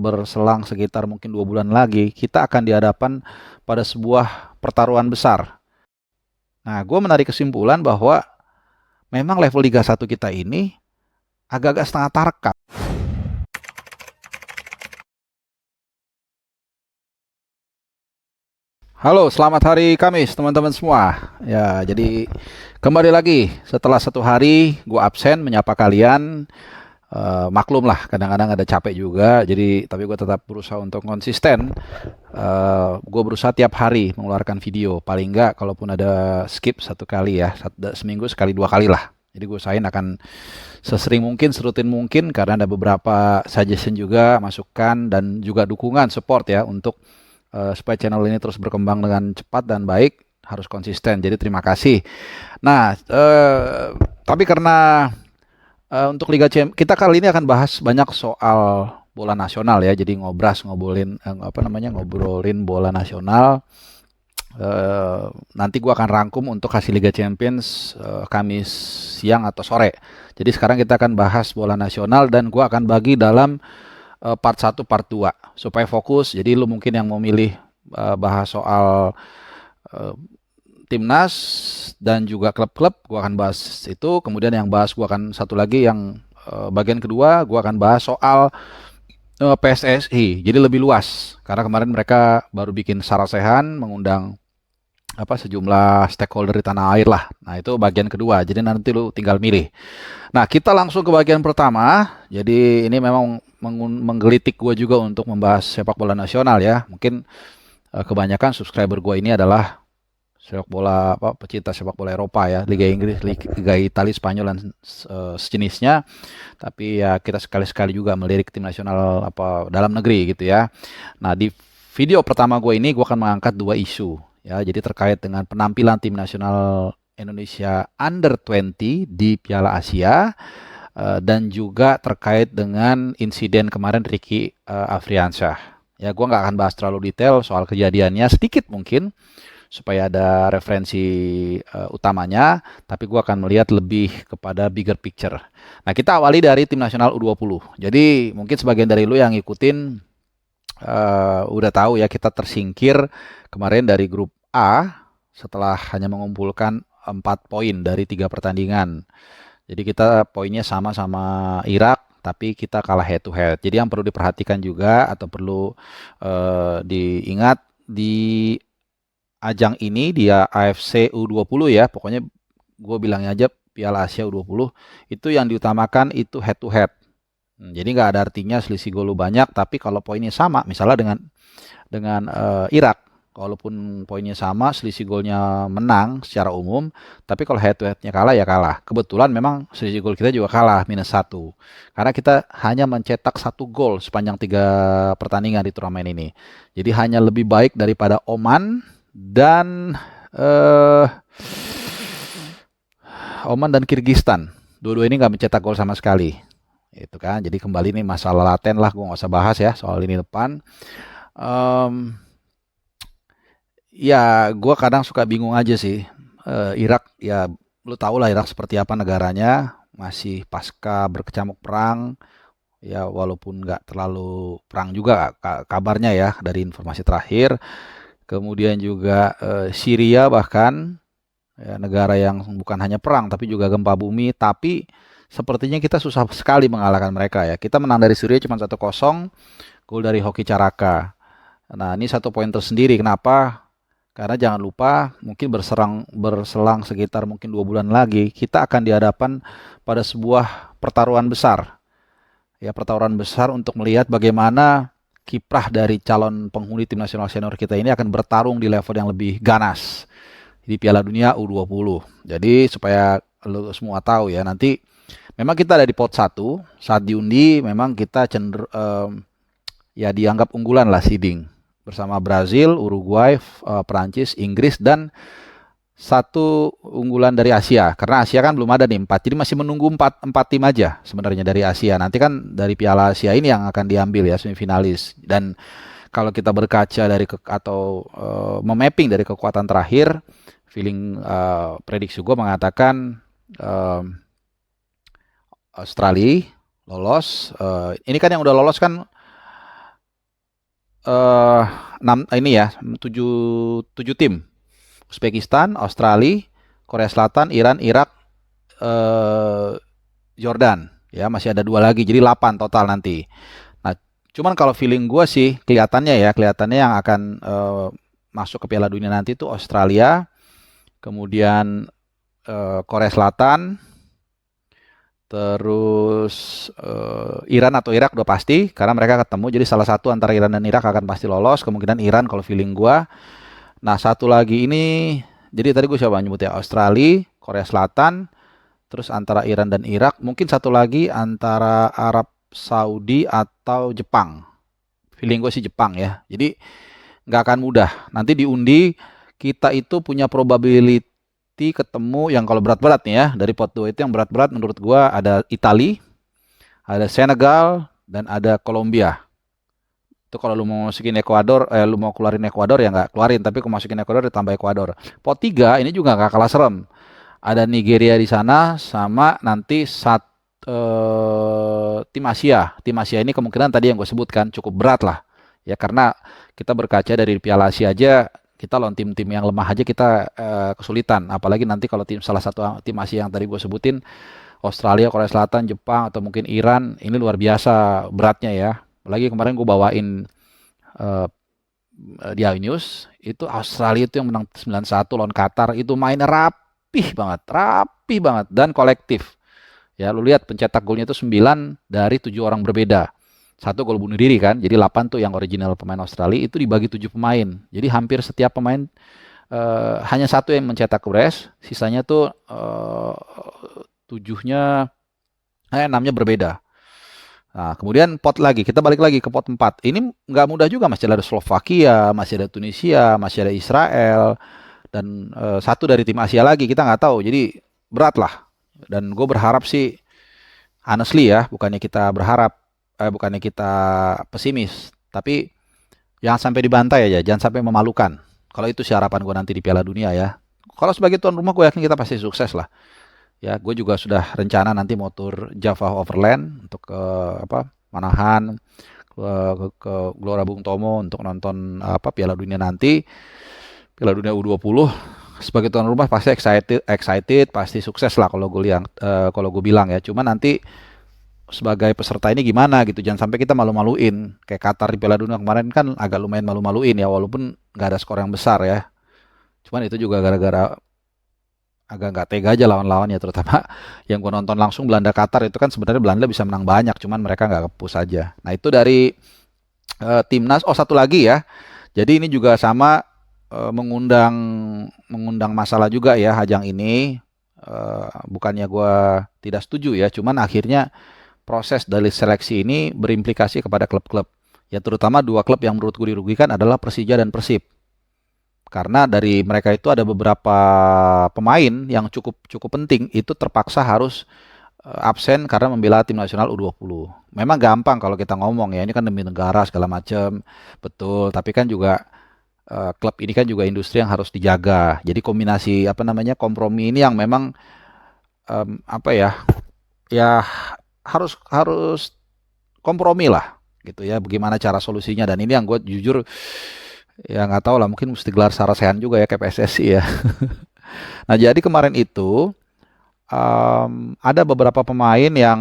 berselang sekitar mungkin 2 bulan lagi, kita akan dihadapkan pada sebuah pertaruhan besar. Nah, gue menarik kesimpulan bahwa memang level Liga 1 kita ini agak-agak setengah tarkam. Halo, selamat hari Kamis teman-teman semua. Ya, jadi kembali lagi setelah 1 hari gue absen menyapa kalian. Maklum lah, kadang-kadang ada capek juga. Jadi, tapi gue tetap berusaha untuk konsisten. Gue berusaha tiap hari mengeluarkan video. Paling enggak, kalaupun ada skip 1 kali ya, seminggu sekali 2 kali lah. Jadi gue usahain akan sesering mungkin, serutin mungkin, karena ada beberapa suggestion juga, masukan, dan juga dukungan, support ya, untuk supaya channel ini terus berkembang dengan cepat dan baik, harus konsisten. Jadi terima kasih. Nah, tapi karena untuk Liga Champions, kita kali ini akan bahas banyak soal bola nasional ya. Jadi ngobrolin bola nasional. Nanti gua akan rangkum untuk hasil Liga Champions Kamis siang atau sore. Jadi sekarang kita akan bahas bola nasional dan gua akan bagi dalam part 1, part 2 supaya fokus. Jadi lu mungkin yang mau milih bahas soal timnas dan juga klub-klub, gua akan bahas itu. Kemudian yang bahas gua akan satu lagi yang bagian kedua, gua akan bahas soal PSSI. Jadi lebih luas karena kemarin mereka baru bikin sarasehan mengundang sejumlah stakeholder di tanah air lah. Nah, itu bagian kedua. Jadi nanti lu tinggal milih. Nah, kita langsung ke bagian pertama. Jadi ini memang menggelitik gue juga untuk membahas sepak bola nasional ya. Mungkin kebanyakan subscriber gue ini adalah sepak bola pecinta sepak bola Eropa ya, Liga Inggris, Liga Italia, Spanyol dan sejenisnya. Tapi ya kita sekali-sekali juga melirik tim nasional dalam negeri gitu ya. Nah, di video pertama gue ini gue akan mengangkat 2 isu ya. Jadi terkait dengan penampilan tim nasional Indonesia Under 20 di Piala Asia dan juga terkait dengan insiden kemarin Ricky Afriansyah. Ya, gue nggak akan bahas terlalu detail soal kejadiannya, sedikit mungkin supaya ada referensi utamanya, tapi gue akan melihat lebih kepada bigger picture. Nah, kita awali dari tim nasional U20. Jadi mungkin sebagian dari lu yang ngikutin udah tahu ya, kita tersingkir kemarin dari grup A setelah hanya mengumpulkan 4 poin dari 3 pertandingan. Jadi kita poinnya sama-sama Irak, tapi kita kalah head to head. Jadi yang perlu diperhatikan juga atau perlu diingat di ajang ini, dia AFC U20 ya, pokoknya gue bilangnya aja Piala Asia U20, itu yang diutamakan itu head to head. Jadi nggak ada artinya selisih gol banyak, tapi kalau poinnya sama, misalnya dengan Irak, walaupun poinnya sama, selisih golnya menang secara umum, tapi kalau head to headnya kalah ya kalah. Kebetulan memang selisih gol kita juga kalah -1, karena kita hanya mencetak 1 gol sepanjang 3 pertandingan di turnamen ini. Jadi hanya lebih baik daripada dan eh Oman dan Kirgistan. Dua-dua ini nggak mencetak gol sama sekali. Itu kan. Jadi kembali nih masalah laten lah, gue nggak usah bahas ya soal ini depan. Ya, gue kadang suka bingung aja sih. Irak, ya lu tau lah Irak seperti apa negaranya. Masih pasca berkecamuk perang. Ya, walaupun nggak terlalu perang juga kabarnya ya dari informasi terakhir. Kemudian juga Syria bahkan, ya, negara yang bukan hanya perang tapi juga gempa bumi. Tapi sepertinya kita susah sekali mengalahkan mereka ya. Kita menang dari Syria cuma 1-0, gol dari Hoki Caraka. Nah, ini satu poin tersendiri. Kenapa? Karena jangan lupa, mungkin berselang sekitar mungkin 2 bulan lagi, kita akan dihadapkan pada sebuah pertaruhan besar. Ya, pertaruhan besar untuk melihat bagaimana kiprah dari calon penghuni tim nasional senior kita ini akan bertarung di level yang lebih ganas di Piala Dunia U20. Jadi supaya lo semua tahu ya, nanti memang kita ada di pot 1, saat diundi memang kita ya dianggap unggulan lah seeding bersama Brazil, Uruguay, Perancis, Inggris, dan satu unggulan dari Asia. Karena Asia kan belum ada nih 4, jadi masih menunggu 4 tim aja sebenarnya dari Asia. Nanti kan dari Piala Asia ini yang akan diambil ya semifinalis. Dan kalau kita berkaca dari atau memapping dari kekuatan terakhir, feeling prediksi gue mengatakan Australia lolos. Ini kan yang udah lolos kan eh 6 ini ya, 7 7 tim. Uzbekistan, Australia, Korea Selatan, Iran, Irak, eh Jordan. Ya, masih ada dua lagi. Jadi 8 total nanti. Nah, cuman kalau feeling gue sih kelihatannya yang akan masuk ke Piala Dunia nanti itu Australia, kemudian Korea Selatan, terus Iran atau Irak udah pasti karena mereka ketemu. Jadi salah satu antara Iran dan Irak akan pasti lolos. Kemungkinan Iran kalau feeling gua. Nah, satu lagi ini, jadi tadi gue coba nyebut ya, Australia, Korea Selatan, terus antara Iran dan Irak, mungkin satu lagi antara Arab Saudi atau Jepang. Feeling gue sih Jepang ya. Jadi nggak akan mudah. Nanti diundi kita itu punya probability ketemu yang kalau berat-berat nih ya, dari pot 2 itu yang berat-berat menurut gua ada Italia, ada Senegal, dan ada Kolombia. Itu kalau lu mau masukin Ekuador, lu mau keluarin Ekuador ya nggak keluarin, tapi kalau masukin Ekuador ditambah Ekuador. Pot 3 ini juga nggak kalah serem. Ada Nigeria di sana sama nanti tim Asia. Tim Asia ini kemungkinan tadi yang gue sebutkan cukup berat lah. Ya karena kita berkaca dari Piala Asia aja kita lawan tim-tim yang lemah aja kita kesulitan. Apalagi nanti kalau salah satu tim Asia yang tadi gue sebutin Australia, Korea Selatan, Jepang atau mungkin Iran ini luar biasa beratnya ya. Apalagi kemarin gue bawain uh, di News itu Australia itu yang menang 9-1 lawan Qatar itu mainnya rapih banget dan kolektif. Ya, lu lihat pencetak golnya itu 9 dari 7 orang berbeda. Satu gol bunuh diri kan. Jadi 8 tuh yang original pemain Australia itu dibagi 7 pemain. Jadi hampir setiap pemain hanya satu yang mencetak brace, sisanya tuh 7-nya 6-nya berbeda. Nah, kemudian pot lagi, kita balik lagi ke pot 4. Ini nggak mudah juga, masih ada Slovakia, masih ada Tunisia, masih ada Israel, dan satu dari tim Asia lagi, kita nggak tahu. Jadi berat lah. Dan gue berharap sih, honestly ya, bukannya kita pesimis, tapi jangan sampai dibantai aja, jangan sampai memalukan. Kalau itu sih harapan gue nanti di Piala Dunia ya. Kalau sebagai tuan rumah gue yakin kita pasti sukses lah. Ya, gue juga sudah rencana nanti mau tur Java Overland untuk ke Manahan, ke Gelora Bung Tomo untuk nonton Piala Dunia nanti, Piala Dunia U20. Sebagai tuan rumah pasti excited, pasti sukses lah kalau gue bilang ya. Cuma nanti sebagai peserta ini gimana gitu, jangan sampai kita malu-maluin. Kayak Qatar di Piala Dunia kemarin kan agak lumayan malu-maluin ya, walaupun nggak ada skor yang besar ya. Cuman itu juga gara-gara agak nggak tega aja lawan-lawannya, terutama yang gue nonton langsung Belanda Qatar itu kan sebenarnya Belanda bisa menang banyak, cuman mereka nggak kepus aja. Nah itu dari timnas. Oh satu lagi ya, jadi ini juga sama mengundang mengundang masalah juga ya ajang ini. Bukannya gue tidak setuju ya, cuman akhirnya proses dari seleksi ini berimplikasi kepada klub-klub. Ya terutama dua klub yang menurut gue dirugikan adalah Persija dan Persib. Karena dari mereka itu ada beberapa pemain yang cukup cukup penting itu terpaksa harus absen karena membela tim nasional U20. Memang gampang kalau kita ngomong ya, ini kan demi negara segala macam, betul. Tapi kan juga klub ini kan juga industri yang harus dijaga. Jadi kombinasi kompromi ini yang memang ya harus harus kompromi lah gitu ya. Bagaimana cara solusinya, dan ini yang gue jujur ya nggak tahu lah, mungkin mesti gelar sarasehan juga ya kayak PSSI ya. Nah jadi kemarin itu ada beberapa pemain yang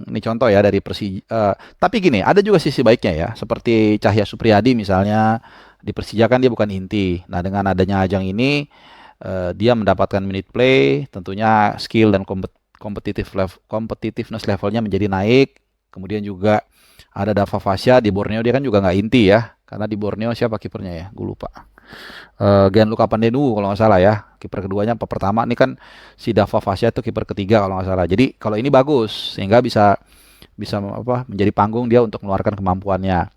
ini contoh ya dari Persija. Tapi gini, ada juga sisi baiknya ya, seperti Cahya Supriyadi misalnya di Persija kan dia bukan inti. Nah dengan adanya ajang ini dia mendapatkan minute play, tentunya skill dan competitiveness levelnya menjadi naik. Kemudian juga ada Dava Fasya di Borneo, dia kan juga nggak inti ya, karena di Borneo siapa kipernya ya, gue lupa. Gianluca Pandenu kalau nggak salah ya, kiper keduanya apa pertama. Ini kan si Dava Fasya itu kiper ketiga kalau nggak salah. Jadi kalau ini bagus sehingga bisa bisa menjadi panggung dia untuk mengeluarkan kemampuannya.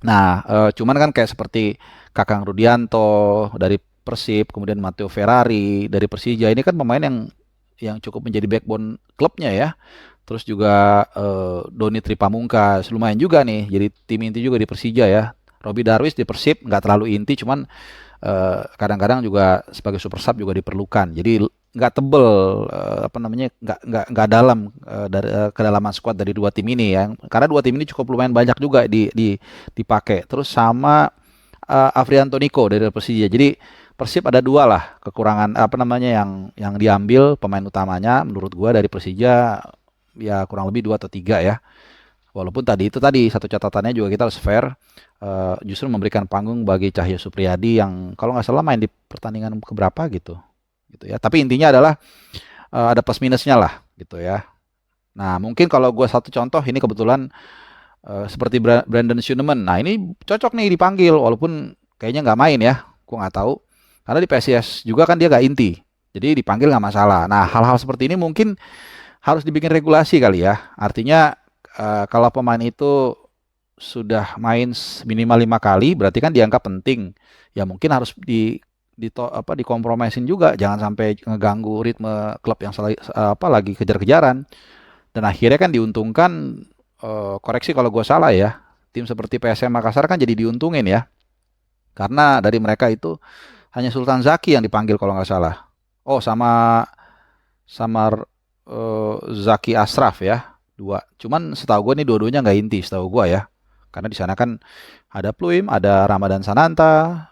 Nah, cuman kan kayak seperti Kakang Rudianto dari Persib, kemudian Matteo Ferrari dari Persija, ini kan pemain yang cukup menjadi backbone klubnya ya. Terus juga Doni Tripamungkas lumayan juga nih, jadi tim inti juga di Persija ya. Robi Darwis di Persib nggak terlalu inti, cuman kadang-kadang juga sebagai super sub juga diperlukan. Jadi nggak tebel, apa namanya, nggak dalam, dari kedalaman squad dari dua tim ini ya. Karena dua tim ini cukup lumayan banyak juga dipakai. Terus sama Afrianto Nico dari Persija. Jadi Persib ada dua lah kekurangan, apa namanya, yang diambil pemain utamanya menurut gua dari Persija, ya kurang lebih dua atau tiga ya. Walaupun tadi satu catatannya juga kita harus fair, justru memberikan panggung bagi Cahyo Supriyadi yang kalau nggak salah main di pertandingan keberapa gitu ya. Tapi intinya adalah ada plus minusnya lah gitu ya. Nah mungkin kalau gue satu contoh ini kebetulan, seperti Brandon Schuneman. Nah ini cocok nih dipanggil walaupun kayaknya nggak main ya. Gue nggak tahu. Karena di PSIS juga kan dia nggak inti. Jadi dipanggil nggak masalah. Nah hal-hal seperti ini mungkin harus dibikin regulasi kali ya. Artinya kalau pemain itu sudah main minimal 5 kali, berarti kan dianggap penting. Ya mungkin harus dikompromisin juga, jangan sampai ngeganggu ritme klub yang lagi kejar-kejaran. Dan akhirnya kan diuntungkan, koreksi kalau gue salah ya, tim seperti PSM Makassar kan jadi diuntungin ya, karena dari mereka itu hanya Sultan Zaki yang dipanggil kalau nggak salah. Oh sama sama Zaki Ashraf ya, dua. Cuman setahu gue nih dua-duanya nggak inti setahu gue ya. Karena di sana kan ada Pluim, ada Ramadan Sananta,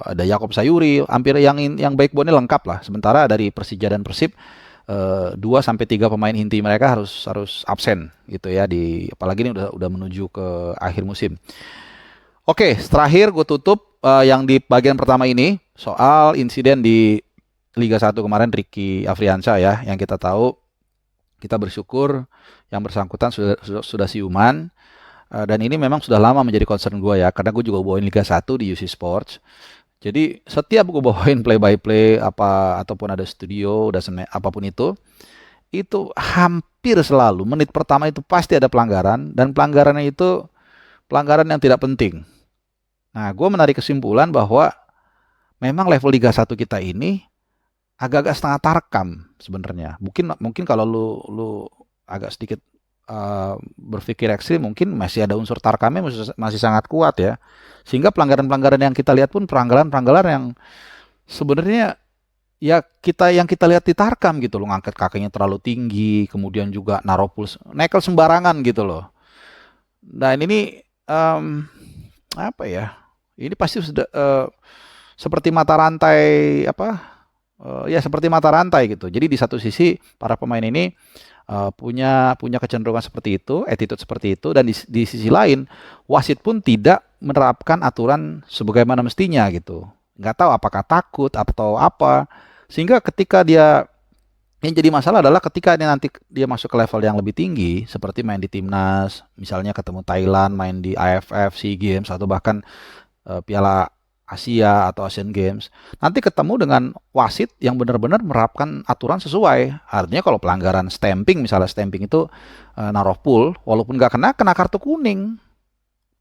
ada Yakob Sayuri, hampir yang backbone-nya lengkap lah. Sementara dari Persija dan Persib, 2 sampai 3 pemain inti mereka harus absen gitu ya, apalagi ini udah menuju ke akhir musim. Oke, terakhir gue tutup yang di bagian pertama ini soal insiden di Liga 1 kemarin Ricky Afriansyah ya, yang kita tahu, kita bersyukur yang bersangkutan sudah siuman. Dan ini memang sudah lama menjadi concern gue ya, karena gue juga bawain Liga 1 di UC Sports. Jadi setiap gue bawain play by play apa ataupun ada studio, apapun itu hampir selalu menit pertama itu pasti ada pelanggaran, dan pelanggarannya itu pelanggaran yang tidak penting. Nah, gue menarik kesimpulan bahwa memang level Liga 1 kita ini agak-agak setengah tarkam sebenarnya. Mungkin kalau lu agak sedikit berpikir ekstrim, mungkin masih ada unsur tarkamnya masih sangat kuat ya. Sehingga pelanggaran-pelanggaran yang kita lihat pun pelanggaran-pelanggaran yang sebenarnya ya yang kita lihat di tarkam gitu loh, ngangkat kakinya terlalu tinggi, kemudian juga naruh nekel sembarangan gitu loh. Nah ini apa ya? Ini pasti sudah seperti mata rantai ya seperti mata rantai gitu. Jadi di satu sisi para pemain ini punya kecenderungan seperti itu, attitude seperti itu, dan di sisi lain wasit pun tidak menerapkan aturan sebagaimana mestinya gitu. Nggak tahu apakah takut atau apa, sehingga ketika yang jadi masalah adalah ketika nanti dia masuk ke level yang lebih tinggi, seperti main di timnas, misalnya ketemu Thailand, main di AFF, SEA Games, atau bahkan Piala Asia atau Asian Games, nanti ketemu dengan wasit yang benar-benar menerapkan aturan sesuai. Artinya kalau pelanggaran stamping, misalnya stamping itu naruh pool, walaupun nggak kena kartu kuning.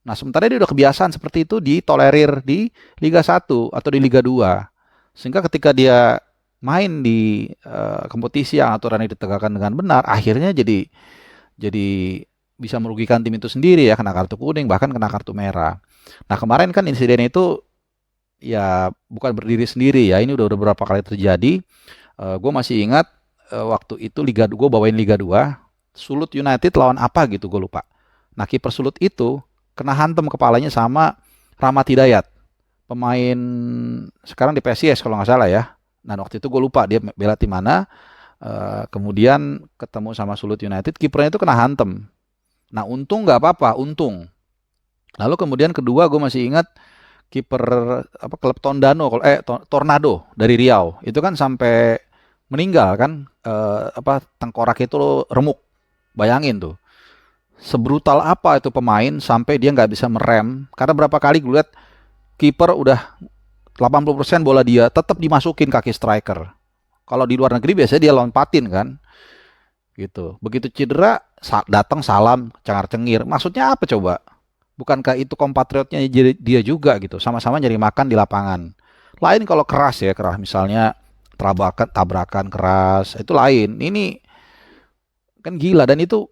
Nah sementara dia udah kebiasaan seperti itu ditolerir di Liga 1 atau di Liga 2. Sehingga ketika dia main di kompetisi yang aturannya ditegakkan dengan benar, akhirnya jadi bisa merugikan tim itu sendiri ya, kena kartu kuning, bahkan kena kartu merah. Nah kemarin kan insiden itu ya bukan berdiri sendiri ya, ini udah beberapa kali terjadi. Gue masih ingat waktu itu gue bawain Liga 2, Sulut United lawan apa gitu gue lupa. Nah kiper Sulut itu kena hantam kepalanya sama Rahmat Hidayat, pemain sekarang di PSIS kalau nggak salah ya. Nah waktu itu gue lupa dia bela tim mana. Kemudian ketemu sama Sulut United, kipernya itu kena hantam. Nah untung nggak apa-apa, untung. Lalu kemudian kedua gue masih ingat kiper klub Tornado dari Riau itu kan sampai meninggal kan, tengkorak itu remuk. Bayangin tuh sebrutal apa itu pemain sampai dia nggak bisa merem, karena berapa kali gue lihat kiper udah 80% bola dia tetap dimasukin kaki striker. Kalau di luar negeri biasanya dia lompatin kan gitu. Begitu cedera datang salam cengar-cengir, maksudnya apa coba? Bukankah itu kompatriotnya dia juga gitu, sama-sama nyari makan di lapangan. Lain kalau keras ya, misalnya tabrakan keras, itu lain. Ini kan gila, dan itu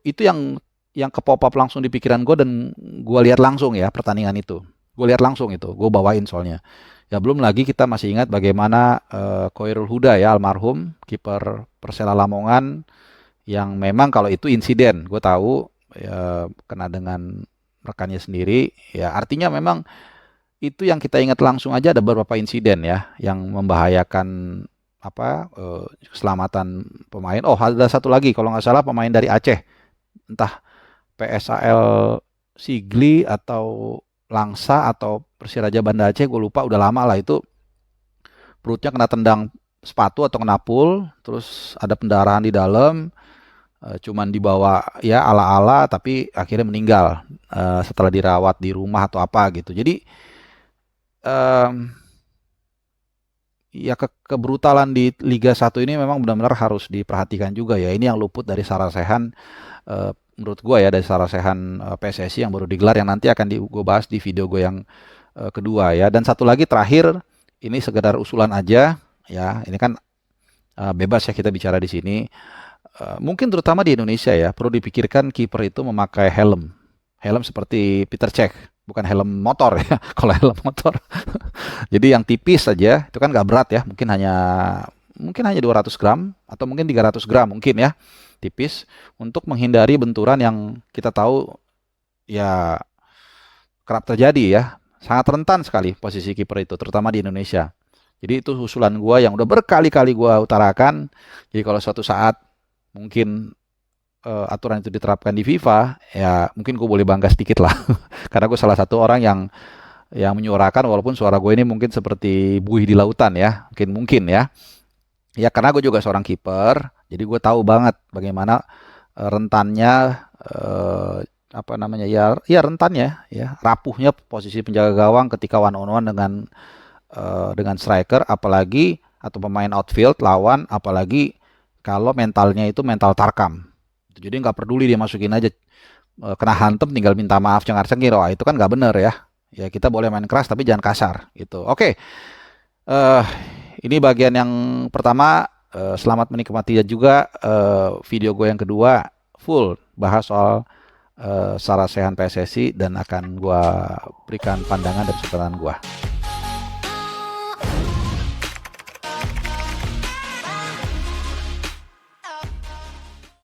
yang kepop-up langsung di pikiran gue, dan gue lihat langsung ya pertandingan itu. Gue lihat langsung itu, gue bawain soalnya. Ya belum lagi kita masih ingat bagaimana Khairul Huda ya almarhum kiper Persela Lamongan yang memang kalau itu insiden, gue tahu ya, kena dengan rekannya sendiri. Ya artinya memang itu yang kita ingat langsung aja ada beberapa insiden ya yang membahayakan apa keselamatan pemain. Oh ada satu lagi kalau nggak salah pemain dari Aceh, entah PSAL Sigli atau Langsa atau Persiraja Banda Aceh, gue lupa udah lama lah itu, perutnya kena tendang sepatu atau kena pool, terus ada pendarahan di dalam, cuman dibawa ya ala-ala tapi akhirnya meninggal setelah dirawat di rumah atau apa gitu. Jadi em, ya kebrutalan di Liga 1 ini memang benar-benar harus diperhatikan juga ya. Ini yang luput dari sarasehan menurut gue ya, dari sarasehan PSSI yang baru digelar yang nanti akan gue bahas di video gue yang kedua ya. Dan satu lagi terakhir, ini sekedar usulan aja ya. Ini kan bebas ya kita bicara di sini. Mungkin terutama di Indonesia ya, perlu dipikirkan kiper itu memakai helm. Helm seperti Peter Cech, bukan helm motor ya. Kalau helm motor, jadi yang tipis saja, itu kan nggak berat ya, mungkin hanya 200 gram atau mungkin 300 gram mungkin ya, tipis untuk menghindari benturan yang kita tahu ya kerap terjadi ya. Sangat rentan sekali posisi kiper itu, terutama di Indonesia. Jadi itu usulan gua yang udah berkali-kali gua utarakan. Jadi kalau suatu saat mungkin aturan itu diterapkan di FIFA, ya mungkin gue boleh bangga sedikit lah. Karena gue salah satu orang yang menyuarakan walaupun suara gue ini mungkin seperti buih di lautan ya, mungkin ya. Ya karena gue juga seorang kiper, jadi gue tahu banget bagaimana rentannya apa namanya ya, ya rentannya ya, rapuhnya posisi penjaga gawang ketika one on one dengan striker, apalagi atau pemain outfield lawan, apalagi kalau mentalnya itu mental tarkam. Jadi nggak peduli dia masukin aja, kena hantem tinggal minta maaf cengar-cengir, wah itu kan nggak bener ya. Ya kita boleh main keras tapi jangan kasar gitu. Oke, eh ini bagian yang pertama. Selamat menikmati juga video gue yang kedua full bahas soal sarasehan PSSI dan akan gue berikan pandangan dan sudut gue.